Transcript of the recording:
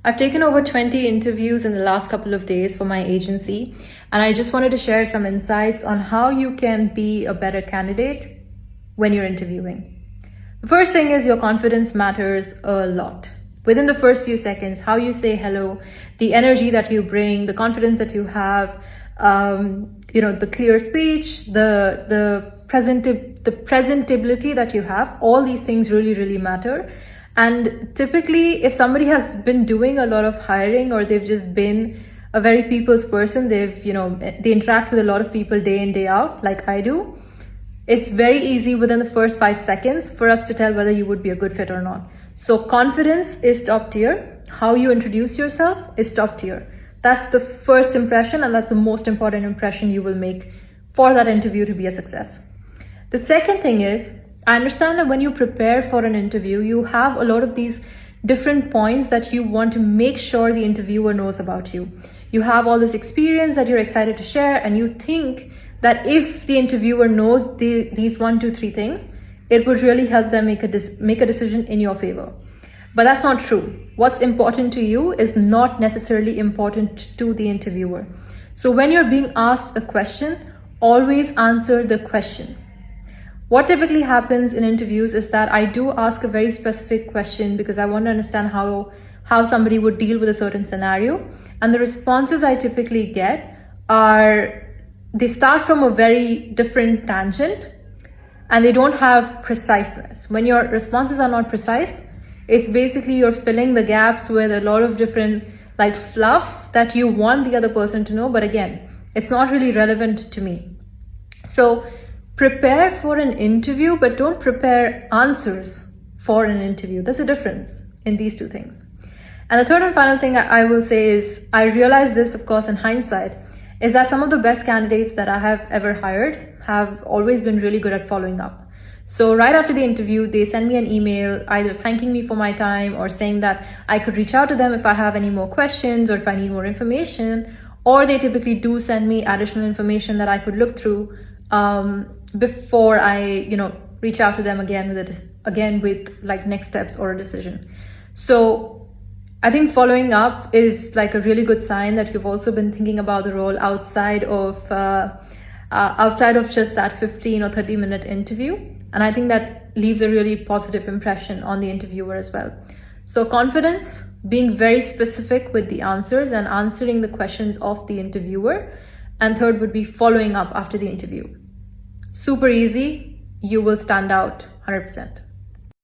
I've taken over 20 interviews in the last couple of days for my agency, and I just wanted to share some insights on how you can be a better candidate when you're interviewing. The first thing is your confidence matters a lot. Within the first few seconds, how you say hello, the energy that you bring, the confidence that you have, the clear speech, the presentability that you have, all these things really, really matter. And typically, if somebody has been doing a lot of hiring or they've just been a very people's person, they interact with a lot of people day in, day out, like I do, it's very easy within the first 5 seconds for us to tell whether you would be a good fit or not. So confidence is top tier. How you introduce yourself is top tier. That's the first impression, and that's the most important impression you will make for that interview to be a success. The second thing is, I understand that when you prepare for an interview, you have a lot of these different points that you want to make sure the interviewer knows about you. You have all this experience that you're excited to share, and you think that if the interviewer knows these 1, 2, 3 things, it would really help them make a decision in your favor. But that's not true. What's important to you is not necessarily important to the interviewer. So when you're being asked a question, always answer the question. What typically happens in interviews is that I do ask a very specific question because I want to understand how somebody would deal with a certain scenario. And the responses I typically get they start from a very different tangent and they don't have preciseness. When your responses are not precise, it's basically you're filling the gaps with a lot of different fluff that you want the other person to know. But again, it's not really relevant to me. So prepare for an interview, but don't prepare answers for an interview. There's a difference in these two things. And the third and final thing I will say is, I realize this, of course, in hindsight, is that some of the best candidates that I have ever hired have always been really good at following up. So right after the interview, they send me an email either thanking me for my time or saying that I could reach out to them if I have any more questions or if I need more information, or they typically do send me additional information that I could look through before I reach out to them again with next steps or a decision. So I think following up is a really good sign that you've also been thinking about the role outside of just that 15 or 30-minute interview. And I think that leaves a really positive impression on the interviewer as well. So confidence, being very specific with the answers and answering the questions of the interviewer. And third would be following up after the interview. Super easy. You will stand out 100%.